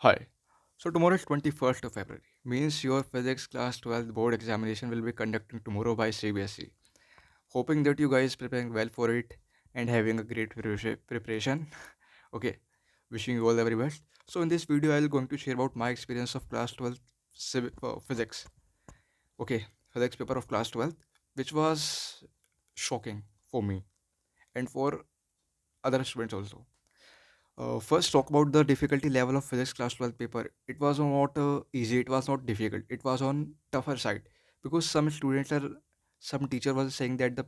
Hi. So tomorrow is 21st of February. Means your physics class 12th board examination will be conducted tomorrow by CBSE. Hoping that you guys preparing well for it and having a great preparation. Okay. Wishing you all the very best. So in this video, I'll going to share about my experience of class 12th physics. Okay, physics paper of class 12th, which was shocking for me and for other students also. First, talk about the difficulty level of physics class 12 paper. It was not easy. It was not difficult. It was on tougher side because some teacher was saying that the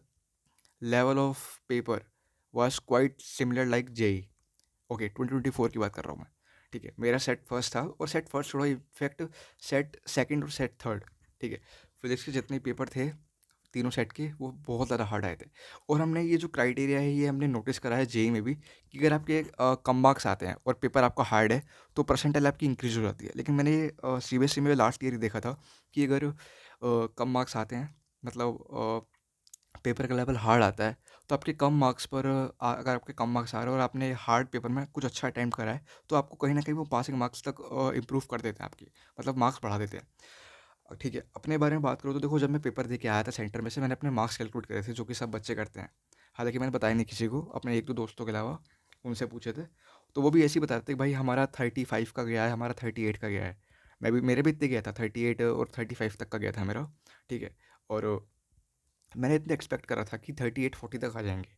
level of paper was quite similar like JEE. Okay 2024 की बात कर रहा हूँ मैं. ठीक है, मेरा set first था और सेट फर्स्ट थोड़ा इफेक्ट सेट सेकंड और सेट थर्ड. ठीक है, फिजिक्स के जितने पेपर थे तीनों सेट के वो बहुत ज़्यादा हार्ड आए थे. और हमने ये जो क्राइटेरिया है ये हमने नोटिस करा है जेई में भी कि अगर आपके कम मार्क्स आते हैं और पेपर आपका हार्ड है तो परसेंटाइल आपकी इंक्रीज हो जाती है. लेकिन मैंने सीबीएसई में लास्ट ईयर ही देखा था कि अगर कम मार्क्स आते हैं मतलब पेपर का लेवल हार्ड आता है तो आपके कम मार्क्स पर अगर आपके कम मार्क्स आ रहे हैं और आपने हार्ड पेपर में कुछ अच्छा अटैम्प्ट करा है तो आपको कहीं ना कहीं वो पासिंग मार्क्स तक इम्प्रूव कर देते हैं आपकी मतलब मार्क्स बढ़ा देते हैं. ठीक है, अपने बारे में बात करूँ तो देखो जब मैं पेपर दे के आया था सेंटर में से मैंने अपने मार्क्स कैलकुलेट करे थे जो कि सब बच्चे करते हैं. हालांकि मैंने बताया नहीं किसी को, अपने एक दो दोस्तों के अलावा उनसे पूछे थे. तो वो भी ऐसे ही बता रहे थे कि भाई हमारा 35 का गया है, हमारा 38 का गया है. मैं भी मेरे भी इतने गया था 38 और 35 तक का गया था मेरा. ठीक है. और मैंने इतने एक्सपेक्ट करा था कि 38-40 तक आ जाएंगे.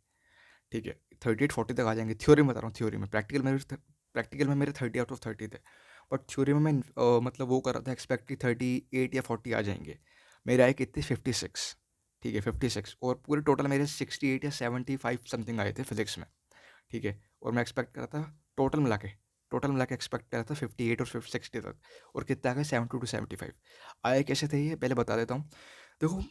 ठीक है, 38-40 तक आ जाएंगे. थ्योरी में बता रहा हूँ, थ्योरी में. प्रैक्टिकल में मेरे 30 आउट ऑफ 30 थे. बट थ्योरी में मैं मतलब वो कर रहा था एक्सपेक्ट कि 38 या 40 आ जाएंगे. मेरे आए कितने 56. ठीक है 56 और पूरे टोटल मेरे 68 या 75 समथिंग आए थे फिजिक्स में. ठीक है, और मैं एक्सपेक्ट कर रहा था टोटल मिला के एक्सपेक्ट कर रहा था 58 और 60 तक. और कितना आ गया 70 to 75. आए कैसे थे ये पहले बता देता हूँ. देखो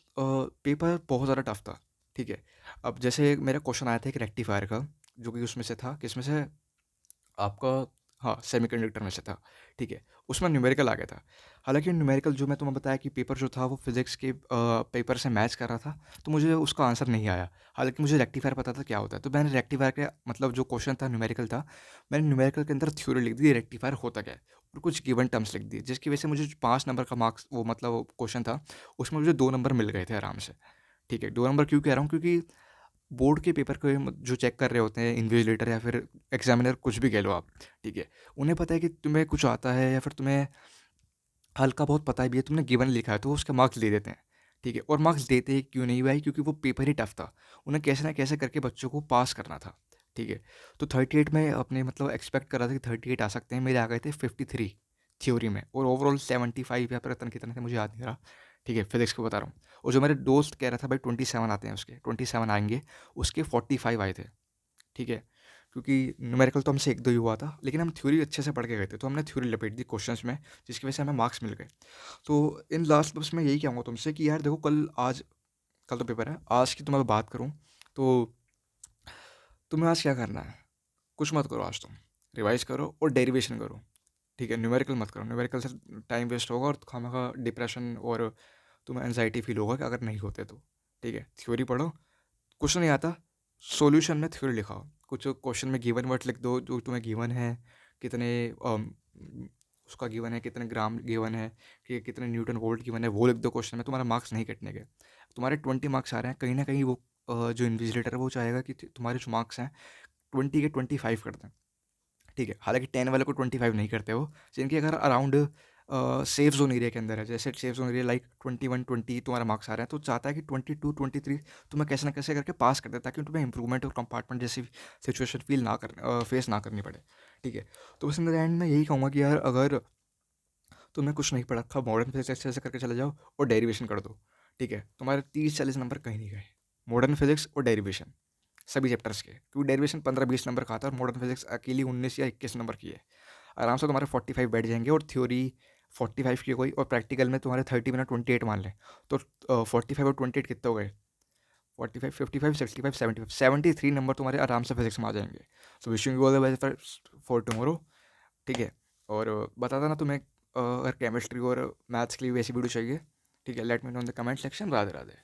पेपर बहुत ज़्यादा टफ था. ठीक है, अब जैसे मेरा क्वेश्चन आया था एक रेक्टिफायर का जो कि उसमें से था किसमें से आपका, हाँ सेमीकंडक्टर में से था. ठीक है, उसमें न्यूमेरिकल आ गया था. हालांकि न्यूमेरिकल जो मैं तुम्हें बताया कि पेपर जो था वो फिजिक्स के पेपर से मैच कर रहा था तो मुझे उसका आंसर नहीं आया. हालांकि मुझे रेक्टिफायर पता था क्या होता है तो मैंने रेक्टिफायर के मतलब जो क्वेश्चन था न्यूमेरिकल था मैंने न्यूमेरिकल के अंदर थ्योरी लिख दी रेक्टिफायर होता क्या है और कुछ गिवन टर्म्स लिख दिए जिसकी वजह से मुझे जो 5 नंबर का मार्क्स वो मतलब क्वेश्चन था उसमें मुझे 2 नंबर मिल गए थे आराम से. ठीक है, 2 नंबर क्यों कह रहा हूँ क्योंकि बोर्ड के पेपर को जो चेक कर रहे होते हैं इन्विजिलेटर या फिर एग्जामिनर कुछ भी कह लो आप. ठीक है, उन्हें पता है कि तुम्हें कुछ आता है या फिर तुम्हें हल्का बहुत पता भी है तुमने गिवन लिखा है तो वो उसके मार्क्स दे देते हैं. ठीक है, और मार्क्स देते ही क्यों नहीं भाई क्योंकि वो पेपर ही टफ था. उन्हें कैसे ना कैसे करके बच्चों को पास करना था. ठीक है, तो 38 में अपने मतलब एक्सपेक्ट कर रहा था कि 38 आ सकते हैं, मेरे आ गए थे 53 थ्योरी में और ओवरऑल 75 या फिर पता नहीं कितने थे मुझे याद नहीं रहा. ठीक है, फिजिक्स को बता रहा हूँ. और जो मेरे दोस्त कह रहा था भाई 27 आते हैं उसके 27 आएंगे उसके 45 आए थे. ठीक है, क्योंकि न्यूमेरिकल तो हमसे एक दो ही हुआ था लेकिन हम थ्योरी अच्छे से पढ़ के गए थे तो हमने थ्योरी लपेट दी क्वेश्चंस में जिसकी वजह से हमें मार्क्स मिल गए. तो इन लास्ट बस मैं यही कहूँगा तुमसे कि यार देखो कल तो पेपर है. आज की तुम्हें बात करूँ तो तुम्हें आज क्या करना है, कुछ मत करो आज. तुम रिवाइज करो और डेरिवेशन करो. ठीक है, न्यूमेरिकल मत करो, न्यूमेरिकल से टाइम वेस्ट होगा और खामखा डिप्रेशन और तुम्हें एनजाइटी फील होगा कि अगर नहीं होते तो. ठीक है, थ्योरी पढ़ो. कुछ नहीं आता सॉल्यूशन में थ्योरी लिखाओ. कुछ क्वेश्चन में गिवन वर्ड लिख दो जो तुम्हें गिवन है. कितने उसका गिवन है, कितने ग्राम गिवन है, कि कितने न्यूटन वोल्ट गिवन है वो लिख दो क्वेश्चन में. तुम्हारा मार्क्स नहीं कटने के. तुम्हारे 20 मार्क्स आ रहे हैं कहीं ना कहीं वो जो इन्विजिलेटर है वो चाहेगा कि तुम्हारे जो मार्क्स हैं 20 के 25 कर दें. ठीक है, हालांकि 10 वाले को 25 नहीं करते वो. जिनके अगर अराउंड सेफ जोन एरिया के अंदर है, जैसे सेफ जोन एरिया लाइक 21-20 तुम्हारा मार्क्स आ रहा है तो चाहता है कि 22-23 तुम्हें कैसे ना कैसे करके पास कर दे ताकि तुम्हें इंप्रूवमेंट और कंपार्टमेंट जैसी सिचुएशन फील ना कर फेस ना करनी पड़े. ठीक है, तो बस इन द एंड मैं यही कहूँगा कि यार अगर तुमने कुछ नहीं पढ़ा था मॉडर्न फिजिक्स अच्छे से करके चले जाओ और डेरिवेशन कर दो. ठीक है, तुम्हारे 30-40 नंबर कहीं नहीं गए. मॉडर्न फिजिक्स और डेरिवेशन सभी चैप्टर्स के, क्योंकि डेरिवेशन 15-20 नंबर का आता है और मॉडर्न फिजिक्स अकेली 19 या 21 नंबर की है. आराम से तुम्हारे 45 बैठ जाएंगे और थ्योरी 45 की कोई और प्रैक्टिकल में तुम्हारे 30 में ना 28 मान लें तो 45 और 28 कितने हो गए 45 55 65 75 73 नंबर तुम्हारे आराम से फिजिक्स में आ जाएंगे. So wishing you all the best for tomorrow. ठीक है, और बता देना तुम्हें अगर केमिस्ट्री और मैथ्स के लिए वैसी वीडियो चाहिए. ठीक है, let me know in the comment section. Radhe Radhe.